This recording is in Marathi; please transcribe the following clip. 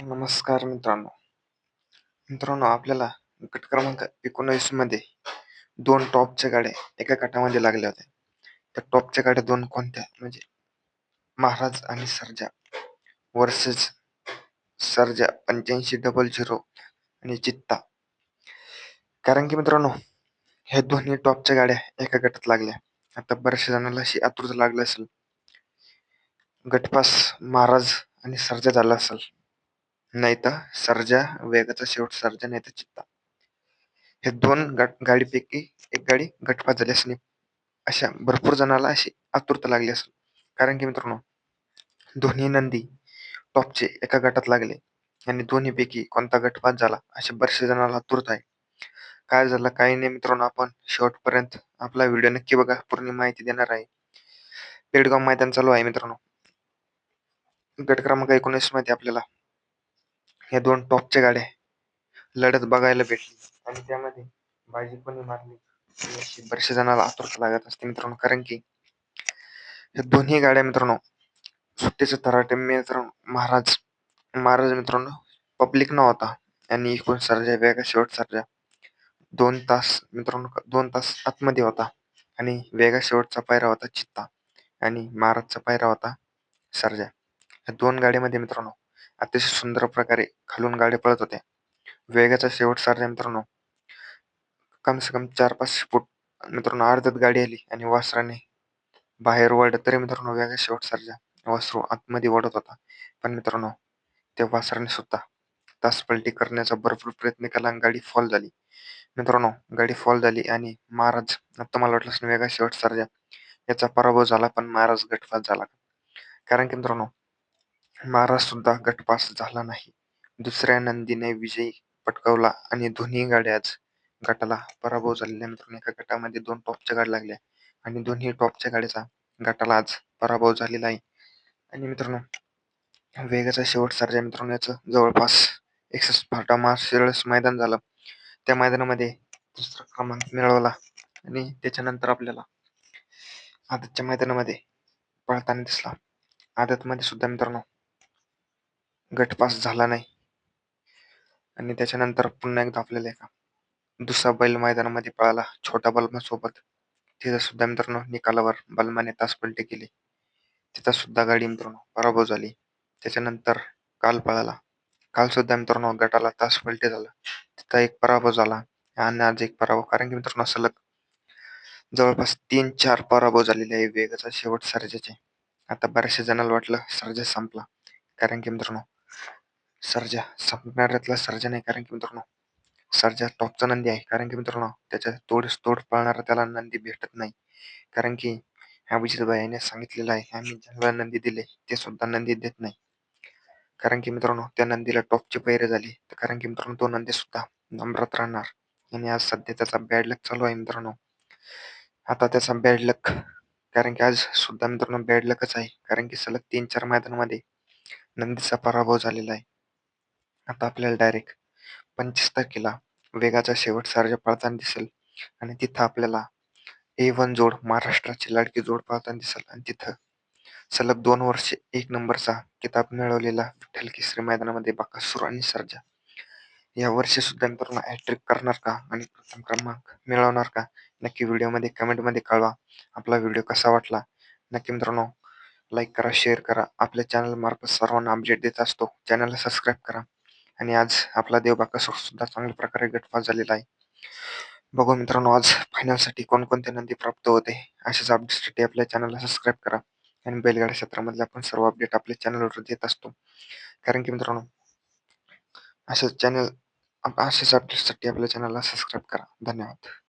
नमस्कार मित्रांनो. मित्रांनो, आपल्याला गट क्रमांक 19 मध्ये दोन टॉपच्या गाड्या एका गटामध्ये लागल्या होत्या. त्या टॉपच्या गाड्या दोन कोणत्या म्हणजे महाराज आणि सर्जा वर्सेस सर्जा 8500 आणि चित्ता. कारण की मित्रांनो, ह्या दोन्ही टॉपच्या गाड्या एका गटात लागल्या. आता बऱ्याचशा जणांना अशी आतुरता लागली असेल, गटपास महाराज आणि सर्जा झाला असेल, नाही तर सर्जा वेगाचा शेवट सर्जा नाही तर चित्ता. हे दोन गाडीपैकी एक गाडी गटपास झाली असणे अशा भरपूर जणाला अशी आतुरता लागली असेल. कारण की मित्रांनो, दोन्ही नंदी टॉपचे एका गटात लागले आणि दोन्हीपैकी कोणता गटपास झाला अशा बऱ्याचशा जणाला आतुरता आहे. काय झालं काही नाही मित्रांनो, आपण शेवटपर्यंत आपला व्हिडिओ नक्की बघा, पूर्ण माहिती देणार आहे. पेडगाव मैदान चालू आहे मित्रांनो. गट क्रमांक 19 मध्ये आपल्याला या दोन टॉपच्या गाड्या लढत बघायला भेटली आणि त्यामध्ये बाजी कोणी मारली याची बऱ्याचशा जणाला आतुरता लागत असते मित्रांनो. कारण की या दोन्ही गाड्या मित्रांनो सुट्टीचे तराटे मित्रांनो महाराज महाराज मित्रांनो पब्लिक नव्हता आणि एकूण सर्जा वेगा शेवट सर्जा 2 तास मित्रांनो 2 तास आतमध्ये होता आणि वेगा शेवटचा पायरा होता चित्ता आणि महाराजचा पायरा होता सर्जा. या दोन गाड्यामध्ये मित्रांनो अतिशय सुंदर प्रकारे खालून गाड्या पळत होत्या. वेगाचा शेवट सर्जा मित्रांनो कम से कम 4-5 फूट मित्रांनो अर्ध्यात गाडी आली आणि वासराने बाहेर ओढलं तरी मित्रांनो वेगा शेवट सर्जा वासरू आतमध्ये ओढत होता. पण मित्रांनो त्या वासराने सुद्धा तासपलटी करण्याचा भरपूर प्रयत्न केला आणि गाडी फॉल झाली. मित्रांनो गाडी फॉल झाली आणि महाराज आता मला वाटलं वेगा शेवट सर्जा याचा पराभव झाला, पण महाराज गटपास झाला. कारण की मित्रांनो महाराज सुद्धा गटपास झाला नाही. दुसऱ्या नंदीने विजय पटकावला आणि दोन्ही गाड्या आज गटाला पराभव झालेल्या मित्रांनो. एका गटामध्ये दोन टॉपच्या गाड्या लागल्या आणि दोन्ही टॉपच्या गाडीचा गटाला आज पराभव झालेला आहे. आणि मित्रांनो वेगाचा शेवट सर्जा मित्रांनो याचं जवळपास 61 फाटा माळशिरस मैदान झालं. त्या मैदानामध्ये दुसरा क्रमांक मिळवला आणि त्याच्यानंतर आपल्याला आदतच्या मैदानामध्ये पळताना दिसला. आदतमध्ये सुद्धा मित्रांनो गटपास झाला नाही आणि त्याच्यानंतर पुन्हा एकदा आपल्याला एका दुसरा बैल मैदानामध्ये पळाला छोटा बलमा सोबत. तिथं सुद्धा मित्रांनो निकालावर बलमाने तासपलटी केली. तिथं सुद्धा गाडी मित्रांनो पराभव झाली. त्याच्यानंतर काल पळाला. काल सुद्धा मित्रांनो गटाला तासपलटी झाला. तिथं एक पराभव झाला आणि आज एक पराभव. कारण की मित्रांनो सलग जवळपास 3-4 पराभव झालेले आहे वेगाचा शेवट सर्जाचे. आता बऱ्याचशा जणांना वाटलं सर्जा संपला. कारण की मित्रांनो सर्जा संपणाऱ्यातला सर्जा नाही. कारण की मित्रांनो सर्जा टॉपचा नंदी आहे. कारण की मित्रांनो त्याच्या तोडीस तोड पळणारा त्याला नंदी भेटत नाही. कारण की अभिजितभाई याने सांगितलेलं आहे, आम्ही ज्यांना नंदी दिले ते सुद्धा नंदी देत नाही. कारण की मित्रांनो त्या नंदीला टॉपची पैरे झाली. कारण की मित्रांनो तो नंदी सुद्धा नम्रात राहणार आणि आज सध्या त्याचा बॅड लक चालू आहे मित्रांनो. आता त्याचा बॅड लक कारण की आज सुद्धा मित्रांनो बॅड लकच आहे. कारण की सलग 3-4 मैदानामध्ये नंदीचा पराभव झालेला आहे. आता आपल्याला डायरेक्ट 25 तारखेला वेगाचा शेवट सर्जा पळताना दिसेल आणि तिथं आपल्याला A1 जोड महाराष्ट्राची लाडकी जोड पळताना दिसेल आणि तिथं सलग 2 वर्षे 1 नंबरचा किताब मिळवलेला विठ्ठल केसरी मैदानामध्ये बकासूर आणि सर्जा यावर्षी सुद्धा मित्रांनो हॅट्रिक करणार का आणि प्रथम क्रमांक मिळवणार का? नक्की व्हिडिओमध्ये कमेंटमध्ये कळवा. आपला व्हिडिओ कसा वाटला नक्की मित्रांनो लाईक करा, शेअर करा. आपल्या चॅनल मार्फत सर्वांना अपडेट देत असतो. चॅनलला सबस्क्राईब करा. आणि आज आपला देव बकासूर सुद्धा चांगल्या प्रकारे गटपास झालेला आहे. बघू मित्रांनो आज फायनलसाठी कोणकोणते नंदी प्राप्त होते. अशाच अपडेटसाठी आपल्या चॅनलला सबस्क्राईब करा आणि बैलगाडा क्षेत्रामधले आपण सर्व अपडेट आपल्या चॅनलवर देत असतो. कारण की मित्रांनो अशाच अपडेटसाठी आपल्या चॅनलला सबस्क्राईब करा. धन्यवाद.